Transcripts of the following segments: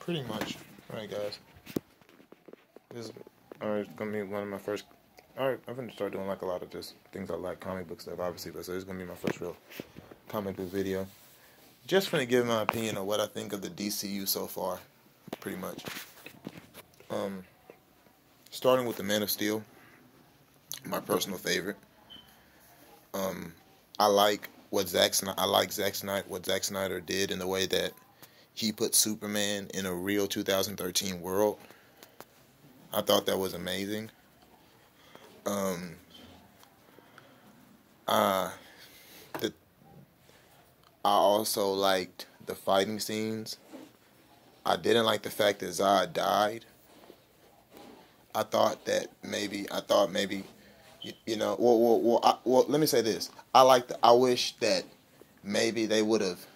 Pretty much. Alright, guys. This is gonna be one of my first. Alright, I'm gonna start doing like a lot of just things I like, comic book stuff, obviously, but so this is gonna be my first real comic book video. Just gonna give my opinion on what I think of the DCU so far, pretty much. Starting with the Man of Steel, my personal favorite. I like what Zack Snyder, what Zack Snyder did in the way that he put Superman in a real 2013 world. I thought that was amazing. I also liked the fighting scenes. I didn't like the fact that Zod died. I thought maybe, let me say this. I wish that maybe they would have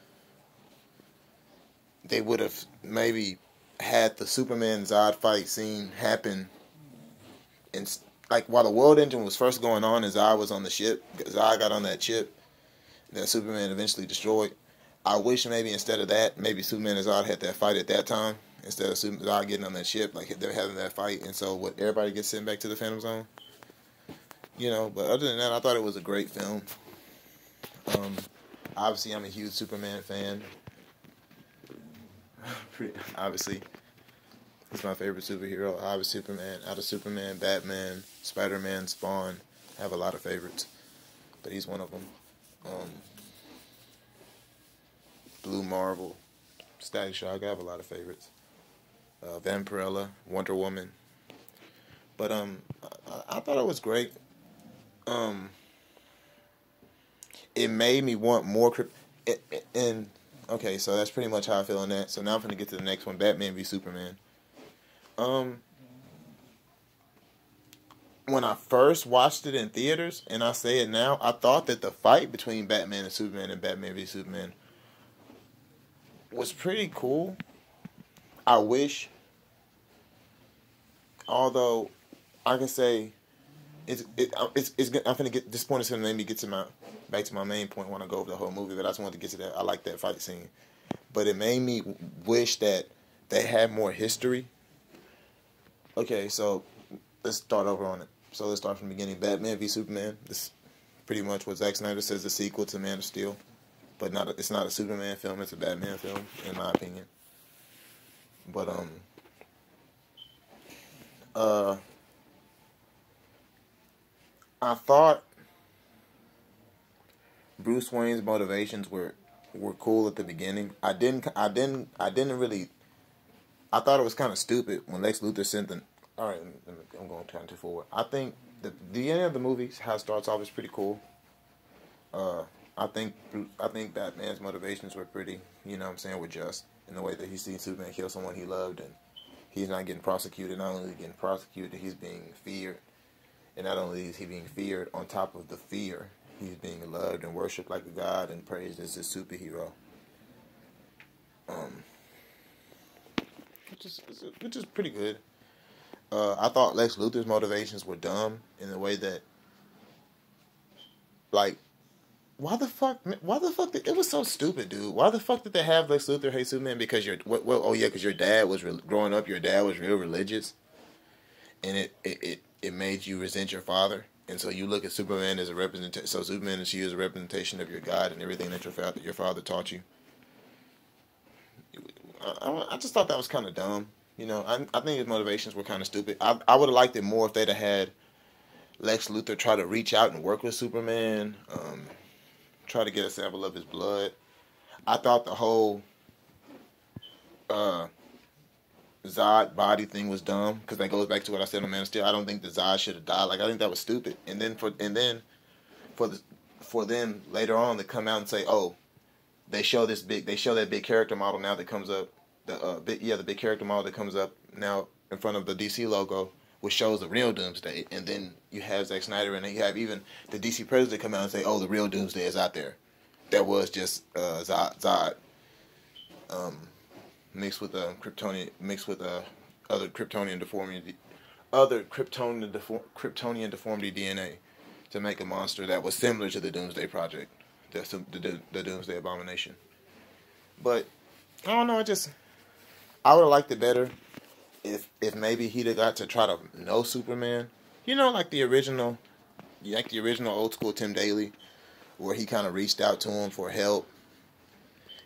maybe had the Superman Zod fight scene happen in, like, while the world engine was first going on and Zod was on the ship. Zod got on that ship that Superman eventually destroyed. I wish maybe instead of that, maybe Superman and Zod had that fight at that time instead of Zod getting on that ship, like they're having that fight, and so everybody gets sent back to the Phantom Zone. But other than that, I thought it was a great film. Obviously, I'm a huge Superman fan. Obviously, he's my favorite superhero. Obviously, Superman. Out of Superman, Batman, Spider-Man, Spawn, I have a lot of favorites, but he's one of them. Blue Marvel, Static Shock, I have a lot of favorites. Vampirella, Wonder Woman. But I thought it was great. It made me want more and okay, so that's pretty much how I feel on that. So now I'm gonna get to the next one, Batman v Superman. When I first watched it in theaters, and I say it now, I thought that the fight between Batman and Superman and Batman v Superman was pretty cool. I wish, although I can say I'm gonna get this point is gonna make me get to back to my main point when I go over the whole movie, but I just wanted to get to that. I like that fight scene, but it made me wish that they had more history. Okay, so let's start over on it. So let's start from the beginning. Batman v Superman. This is pretty much what Zack Snyder says the sequel to Man of Steel, but it's not a Superman film. It's a Batman film, in my opinion. But I thought Bruce Wayne's motivations were cool at the beginning. I thought it was kind of stupid when Lex Luthor sent the. All right, I'm going kind of too forward. I think the end of the movie, how it starts off, is pretty cool. I think Batman's motivations were pretty, were just in the way that he's seen Superman kill someone he loved, and he's not getting prosecuted. Not only getting prosecuted, he's being feared, and not only is he being feared, on top of the fear, he's being loved and worshipped like a god and praised as a superhero. Which is pretty good. I thought Lex Luthor's motivations were dumb in the way that, like, why the fuck it was so stupid, dude. Why the fuck did they have Lex Luthor hate Superman? Because because your dad was growing up, your dad was real religious, and it made you resent your father. And so you look at Superman as a representation. So Superman is you as a representation of your God and everything that your father taught you. I just thought that was kind of dumb. I think his motivations were kind of stupid. I would have liked it more if they'd have had Lex Luthor try to reach out and work with Superman, try to get a sample of his blood. I thought the whole Zod body thing was dumb, because that goes back to what I said on Man of Steel. I don't think the Zod should have died. Like, I think that was stupid. And then for them later on to come out and say, oh, they show that big character model now that comes up, the big character model that comes up now in front of the DC logo, which shows the real Doomsday. And then you have Zack Snyder, and you have even the DC president come out and say, oh, the real Doomsday is out there. That was just Zod mixed with Kryptonian, other Kryptonian deformity DNA to make a monster that was similar to the Doomsday Project, the Doomsday Abomination. But I don't know, I would have liked it better if maybe he'd have got to try to know Superman. You know, like the original old school Tim Daly, where he kind of reached out to him for help.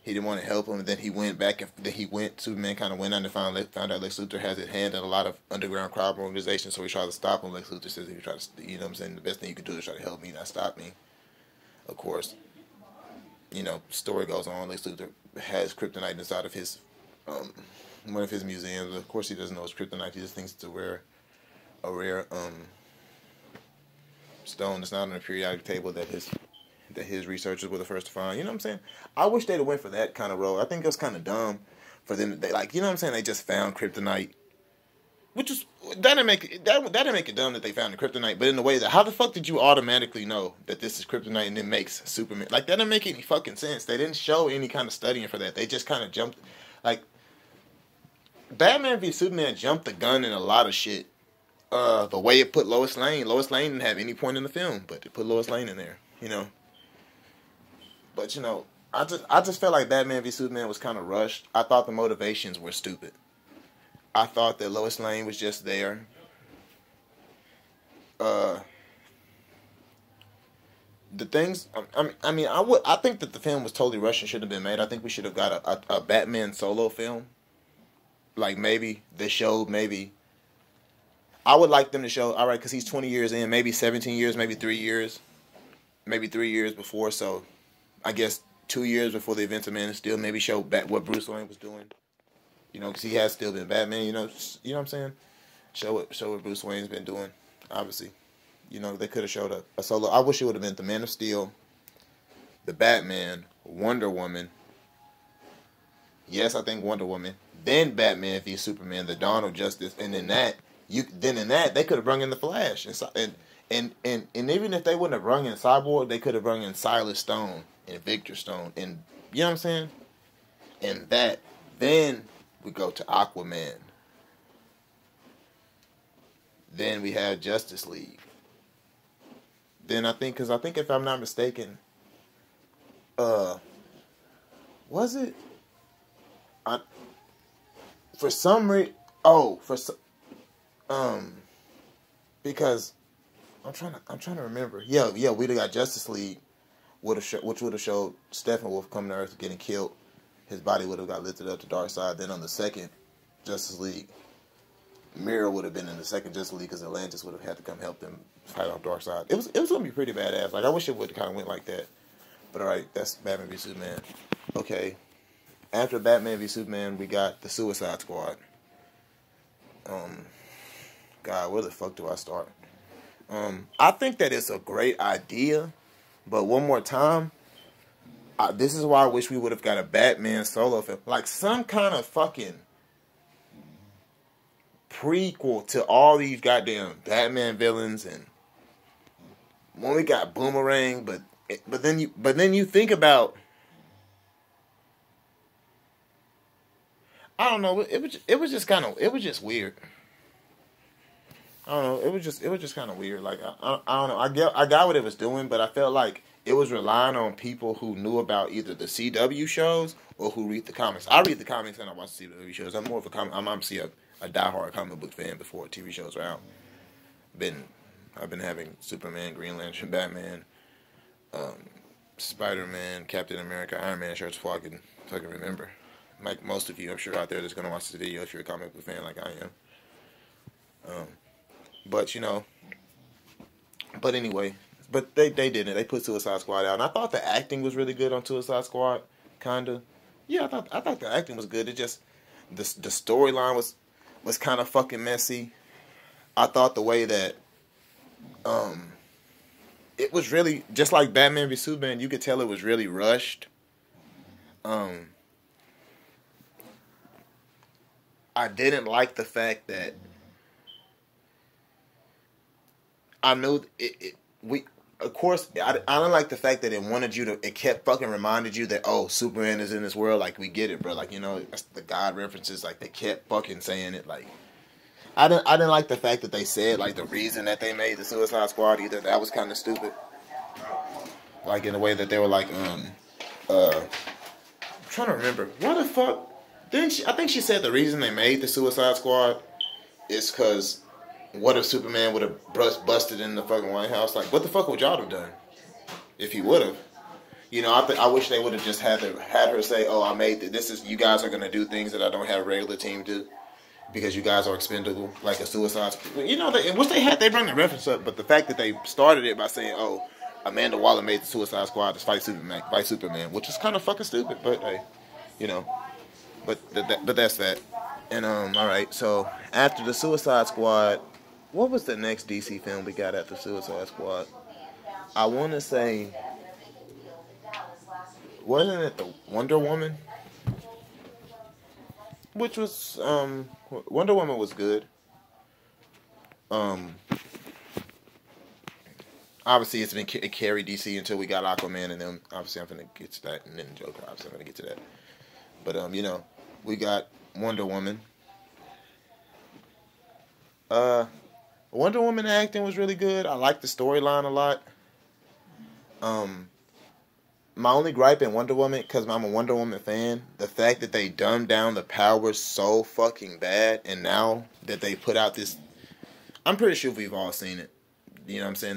He didn't want to help him, and then he went back, and then Superman kind of went on to found out Lex Luthor has his hand in a lot of underground crime organizations, so he tried to stop him. Lex Luthor says he tried to, you know what I'm saying, the best thing you can do is try to help me, not stop me. Of course, you know, story goes on, Lex Luthor has kryptonite inside of his, one of his museums. Of course, he doesn't know it's kryptonite, he just thinks it's a rare stone that's not on the periodic table that his researchers were the first to find. You know what I'm saying? I wish they'd have went for that kind of role. I think it was kind of dumb for them. They, like, you know what I'm saying? They just found kryptonite, which is that didn't make it dumb that they found the kryptonite. But in the way that, how the fuck did you automatically know that this is kryptonite and it makes Superman? Like, that didn't make any fucking sense. They didn't show any kind of studying for that. They just kind of jumped, like, Batman v Superman jumped the gun in a lot of shit. The way it put Lois Lane didn't have any point in the film, but it put Lois Lane in there, you know. But, you know, I just felt like Batman v Superman was kind of rushed. I thought the motivations were stupid. I thought that Lois Lane was just there. The things, I think that the film was totally rushed and shouldn't have been made. I think we should have got a Batman solo film. Like, maybe they showed, I would like them to show, all right, because he's 20 years in, maybe 17 years, maybe 3 years. Maybe 3 years before, so I guess 2 years before the events of Man of Steel, maybe show back what Bruce Wayne was doing. You know, because he has still been Batman, you know what I'm saying? Show what Bruce Wayne's been doing, obviously. You know, they could have showed a solo. I wish it would have been the Man of Steel, the Batman, Wonder Woman. Yes, I think Wonder Woman. Then Batman v Superman, the Dawn of Justice, and in that they could have brought in the Flash, and even if they wouldn't have brought in Cyborg, they could have brought in Silas Stone and Victor Stone, and you know what I'm saying. And that, then we go to Aquaman. Then we have Justice League. Then I think if I'm not mistaken, was it? Because I'm trying to remember. Yeah, we'd have got Justice League, which would have showed Steppenwolf coming to Earth getting killed. His body would have got lifted up to Darkseid. Then on the second Justice League, Mira would have been in the second Justice League because Atlantis would have had to come help them fight off Darkseid. It was gonna be pretty badass. Like, I wish it would have kind of went like that. But alright, that's Batman v Superman. Okay. After Batman v Superman, we got the Suicide Squad. God, where the fuck do I start? I think that it's a great idea, but one more time, this is why I wish we would have got a Batman solo film. Like, some kind of fucking prequel to all these goddamn Batman villains. And when we got Boomerang, but then you think about, I don't know, it was just weird. I don't know, it was just kind of weird. Like, I don't know, I got what it was doing, but I felt like it was relying on people who knew about either the CW shows or who read the comics. I read the comics and I watch the CW shows. I'm more of I'm obviously a diehard comic book fan before TV shows were out. I've been having Superman, Green Lantern, Batman, Spider-Man, Captain America, Iron Man shirts before I can remember. Like most of you, I'm sure, out there that's going to watch this video if you're a comic book fan like I am. But, you know, but anyway, but they didn't. They put Suicide Squad out, and I thought the acting was really good on Suicide Squad, kinda. Yeah, I thought the acting was good. It just, the storyline was kind of fucking messy. I thought the way that, it was really, just like Batman v Superman, you could tell it was really rushed. I didn't like the fact that I knew of course, I didn't like the fact that it kept fucking reminded you that, oh, Superman is in this world, like, we get it, bro, like, you know, that's the God references, like, they kept fucking saying it, like, I didn't like the fact that they said, like, the reason that they made the Suicide Squad either. That was kind of stupid, like, in the way that they were like, I'm trying to remember, what the fuck I think she said the reason they made the Suicide Squad is because what if Superman would have busted in the fucking White House? Like, what the fuck would y'all have done if he would have? You know, I wish they would have just had her say, "Oh, I made this. Is you guys are gonna do things that I don't have a regular team do because you guys are expendable, like a Suicide Squad." You know, which they bring the reference up, but the fact that they started it by saying, "Oh, Amanda Waller made the Suicide Squad to fight Superman," which is kind of fucking stupid, but hey, you know, but that's that. And all right, so after the Suicide Squad, what was the next DC film we got after Suicide Squad? I want to say, wasn't it the Wonder Woman? Which was Wonder Woman was good. Obviously it carried DC until we got Aquaman, and then obviously I'm gonna get to that, and then Joker. Obviously I'm gonna get to that. But you know, we got Wonder Woman. Wonder Woman acting was really good. I liked the storyline a lot. My only gripe in Wonder Woman, because I'm a Wonder Woman fan, the fact that they dumbed down the powers so fucking bad, and now that they put out this, I'm pretty sure we've all seen it. You know what I'm saying?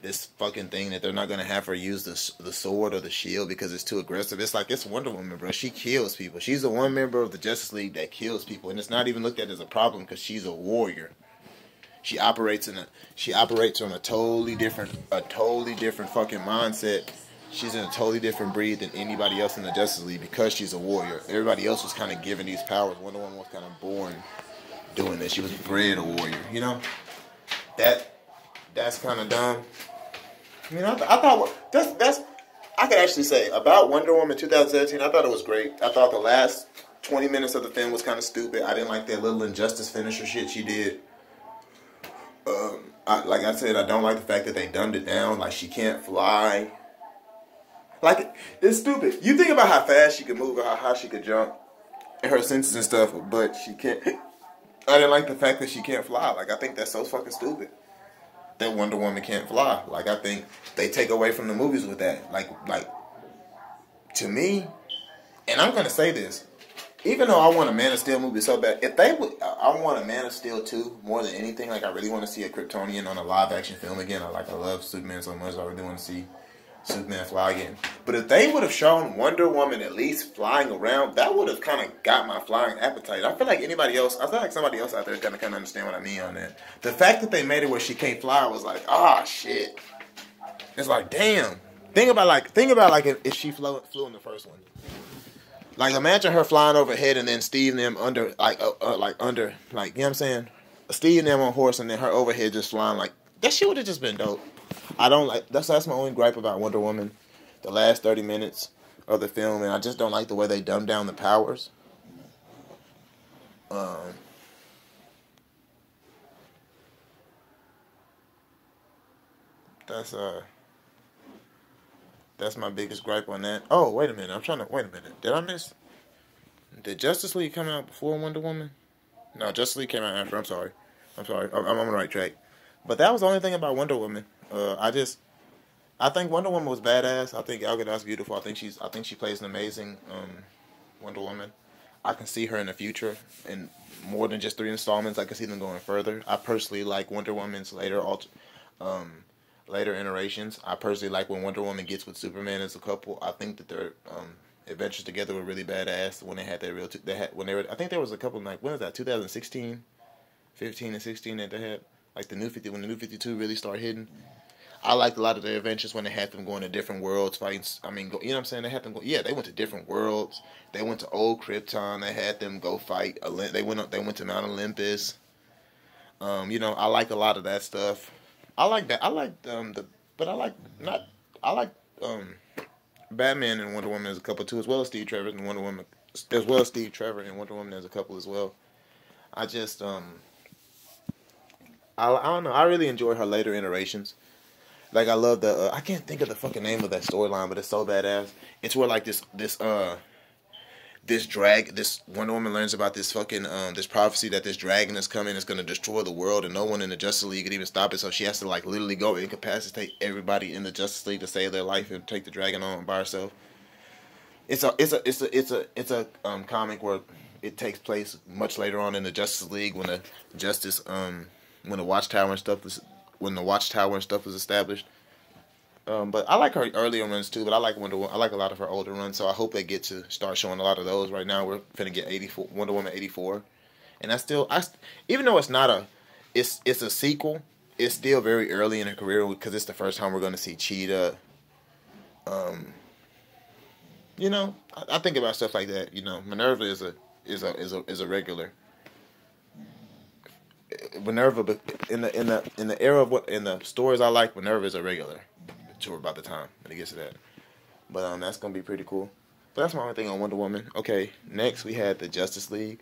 This fucking thing that they're not gonna have her use the sword or the shield because it's too aggressive. It's like, it's Wonder Woman, bro. She kills people. She's the one member of the Justice League that kills people, and it's not even looked at as a problem because she's a warrior. She operates on a totally different fucking mindset. She's in a totally different breed than anybody else in the Justice League because she's a warrior. Everybody else was kind of given these powers. Wonder Woman was kind of born doing this. She was bred a warrior. You know, that's kind of dumb. I mean, I thought that's I could actually say about Wonder Woman 2017. I thought it was great. I thought the last 20 minutes of the film was kind of stupid. I didn't like that little injustice finisher shit she did. Like I said, I don't like the fact that they dumbed it down. Like, she can't fly. Like, it's stupid. You think about how fast she could move or how high she could jump and her senses and stuff, but she can't. I didn't like the fact that she can't fly. Like, I think that's so fucking stupid that Wonder Woman can't fly. Like, I think they take away from the movies with that. Like to me, and I'm gonna say this, even though I want a Man of Steel movie so bad, if they would, I want a Man of Steel 2 more than anything. Like, I really want to see a Kryptonian on a live action film again. I love Superman so much. I really want to see Superman fly again. But if they would have shown Wonder Woman at least flying around, that would have kind of got my flying appetite. I feel like somebody else out there is gonna kind of understand what I mean on that. The fact that they made it where she can't fly was like, shit. It's like, damn. Think about if she flew in the first one. Like, imagine her flying overhead and then Steve and them under, you know what I'm saying? Steve and them on horse and then her overhead just flying. Like, that shit would have just been dope. I don't like, that's my only gripe about Wonder Woman. The last 30 minutes of the film, and I just don't like the way they dumbed down the powers. That's my biggest gripe on that. Oh, wait a minute. Wait a minute. Did I miss? Did Justice League come out before Wonder Woman? No, Justice League came out after. I'm sorry. I'm on the right track. But that was the only thing about Wonder Woman. I think Wonder Woman was badass. I think Gal Gadot's beautiful. I think she plays an amazing Wonder Woman. I can see her in the future in more than just 3 installments. I can see them going further. I personally like Wonder Woman's later iterations. I personally like when Wonder Woman gets with Superman as a couple. I think that their adventures together were really badass when they had their real. I think there was a couple, like, when was that? 2016, 15 and 16 that they had, like when the New 52 really started hitting. I liked a lot of their adventures when they had them going to different worlds fighting. I mean, you know what I'm saying? They had them go. Yeah, they went to different worlds. They went to old Krypton. They had them go fight. They went to Mount Olympus. You know, I like a lot of that stuff. I like that. I like Batman and Wonder Woman as a couple too, as well as Steve Trevor and Wonder Woman, as well as Steve Trevor and Wonder Woman as a couple as well. I just I don't know. I really enjoy her later iterations. Like, I love the I can't think of the fucking name of that storyline, but it's so badass. It's where, like, this Wonder Woman learns about this fucking this prophecy that this dragon is coming, is going to destroy the world, and no one in the Justice League could even stop it. So she has to, like, literally go incapacitate everybody in the Justice League to save their life and take the dragon on by herself. It's a comic where it takes place much later on in the Justice League when the Justice when the Watchtower and stuff was established. But I like her earlier runs too. But I like Wonder Woman. I like a lot of her older runs. So I hope they get to start showing a lot of those. Right now we're finna get 84 Wonder Woman 84, and even though it's not it's a sequel. It's still very early in her career because it's the first time we're going to see Cheetah. You know, I think about stuff like that. You know, Minerva is a regular. Minerva, but in the era of what in the stories I like, Minerva is a regular. Sure, about the time when it gets to that, but that's gonna be pretty cool. But that's my only thing on Wonder Woman. Okay, next we had the Justice League.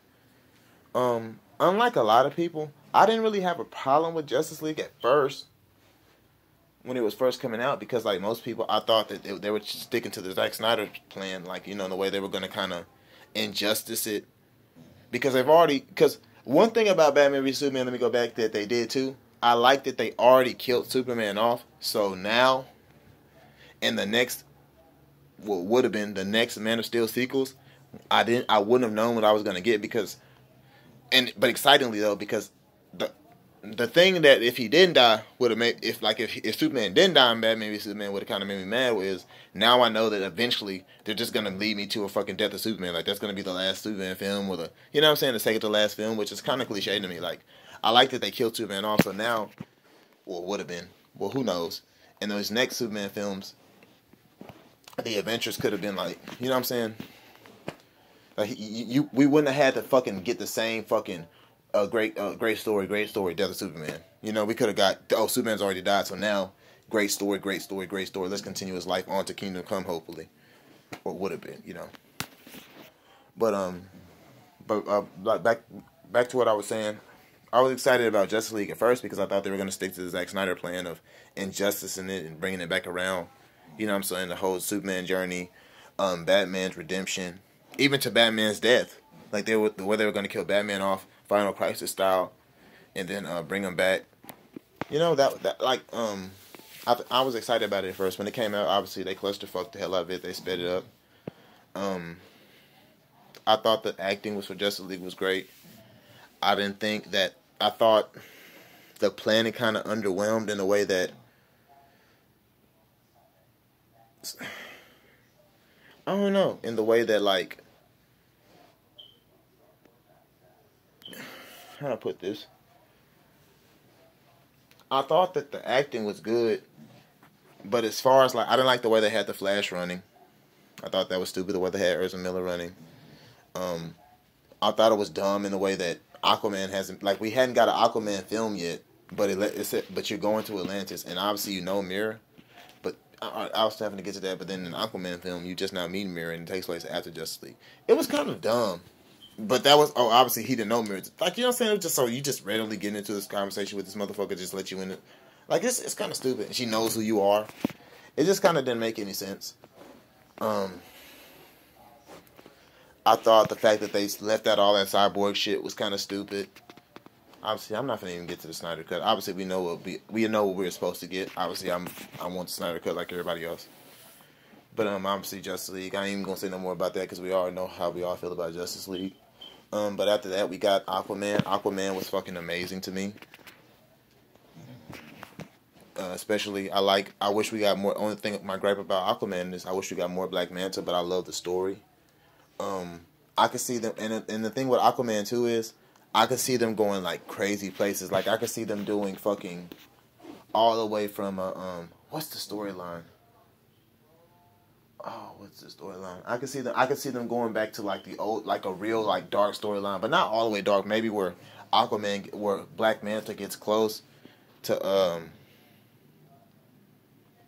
Unlike a lot of people, I didn't really have a problem with Justice League at first when it was first coming out because, like most people, I thought that they were sticking to the Zack Snyder plan, like in the way they were going to kind of injustice it because because one thing about Batman v Superman, let me go back that they did too. I like that they already killed Superman off, so now in the next, what would have been the next Man of Steel sequels, I wouldn't have known what I was going to get but excitingly though, because the thing that if he didn't die would have made if Superman didn't die and Batman v Superman would have kind of made me mad is now I know that eventually they're just gonna lead me to a fucking death of Superman, like that's gonna be the last Superman film or the second to last film, which is kind of cliche to me. Like I like that they killed Superman off, so now would have been who knows in those next Superman films the adventures could have been like like we wouldn't have had to fucking get the same fucking great story, Death of Superman. We could have got Superman's already died, so now great story. Let's continue his life on to Kingdom Come, hopefully, or would have been, But back to what I was saying. I was excited about Justice League at first because I thought they were going to stick to the Zack Snyder plan of injustice in it and bringing it back around. I'm saying the whole Superman journey, Batman's redemption, even to Batman's death. Like the way they were going to kill Batman off, Final Crisis style, and then bring him back. I was excited about it at first when it came out. Obviously, they clusterfucked the hell out of it. They sped it up. I thought the acting was for Justice League was great. I thought the planning kind of underwhelmed in a way that I don't know. In the way that how do I put this? I thought that the acting was good, but as far as I didn't like the way they had the Flash running. I thought that was stupid the way they had Ezra Miller running. I thought it was dumb in the way that Aquaman hasn't we hadn't got an Aquaman film yet, but you're going to Atlantis and obviously Mira. But I was having to get to that. But then in the Aquaman film, you just now meet Mira and it takes place after Justice League. It was kind of dumb. But that was, obviously he didn't know Mira. What I'm saying? It was just so you just randomly get into this conversation with this motherfucker, just let you in it. It's kind of stupid. And she knows who you are. It just kind of didn't make any sense. I thought the fact that they left out all that cyborg shit was kind of stupid. Obviously, I'm not gonna even get to the Snyder Cut. Obviously, we know what we're supposed to get. Obviously, I want the Snyder Cut like everybody else. But obviously, Justice League. I ain't even gonna say no more about that because we already know how we all feel about Justice League. But after that, we got Aquaman. Aquaman was fucking amazing to me. Especially, I wish we got more. Only thing my gripe about Aquaman is I wish we got more Black Manta, but I love the story. I could see them, and the thing with Aquaman too is, I could see them going crazy places. I could see them doing fucking all the way from what's the storyline? Oh, what's the storyline? I could see them going back to the old, a real dark storyline, but not all the way dark. Maybe where Black Manta gets close to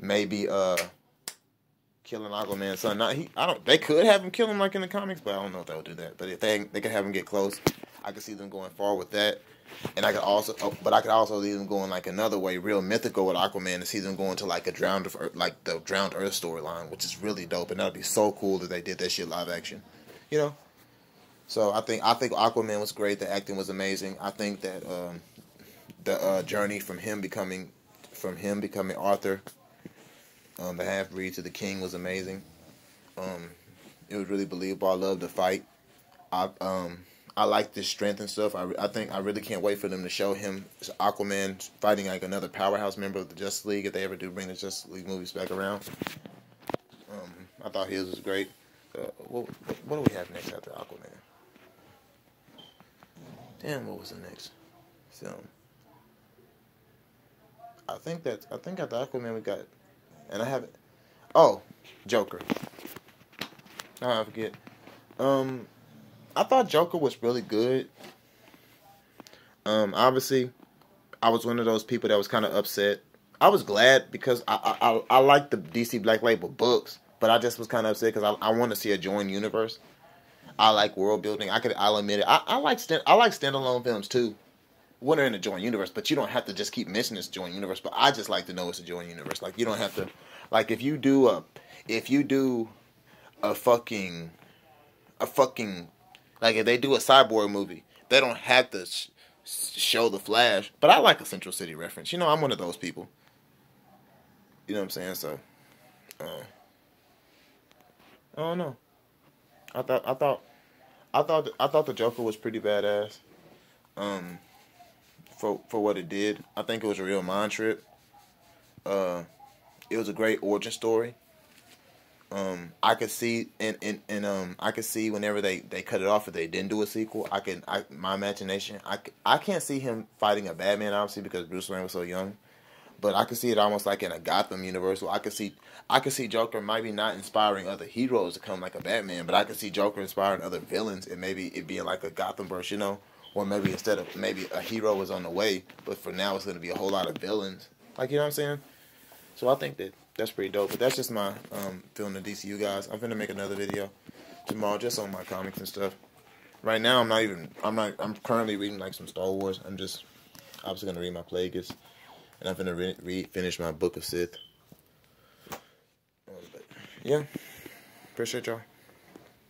maybe killing Aquaman's son. They could have him kill him in the comics, but I don't know if they would do that. But if they could have him get close, I could see them going far with that. And I could also see them going another way, real mythical with Aquaman, and see them going to the Drowned Earth storyline, which is really dope. And that'd be so cool that they did that shit live action, So I think Aquaman was great. The acting was amazing. I think that the journey from him becoming Arthur, the half breed to the king was amazing. It was really believable. I love the fight. I I like the strength and stuff. I think I really can't wait for them to show him Aquaman fighting like another powerhouse member of the Justice League if they ever do bring the Justice League movies back around. I thought his was great. What do we have next after Aquaman? Damn, what was the next film? I think after Aquaman we got, and I haven't. Oh, Joker. Oh, I forget. I thought Joker was really good. Obviously, I was one of those people that was kind of upset. I was glad because I like the DC Black Label books, but I just was kind of upset because I want to see a joint universe. I like world building. I'll admit it. I like standalone films too. When they're in a joint universe, but you don't have to just keep mentioning this joint universe. But I just like to know it's a joint universe. Like you don't have to, like if you do a fucking, like if they do a Cyborg movie, they don't have to show the Flash. But I like a Central City reference. You know, I'm one of those people. You know what I'm saying? So, I don't know. I thought the Joker was pretty badass. For what it did, I think it was a real mind trip. It was a great origin story. I could see I could see whenever they cut it off if they didn't do a sequel. My imagination. I can't see him fighting a Batman obviously because Bruce Wayne was so young. But I could see it almost like in a Gotham universe. Where I could see Joker maybe not inspiring other heroes to come like a Batman, but I could see Joker inspiring other villains and maybe it being like a Gotham verse, you know, or maybe instead of maybe a hero was on the way, but for now it's going to be a whole lot of villains. Like you know what I'm saying? So I think that's pretty dope. But that's just my feeling the DCU guys. I'm gonna make another video tomorrow just on my comics and stuff. Right now I'm currently reading like some Star Wars. I'm just obviously gonna read my Plagueis. And I'm gonna finish my Book of Sith. But yeah, appreciate y'all.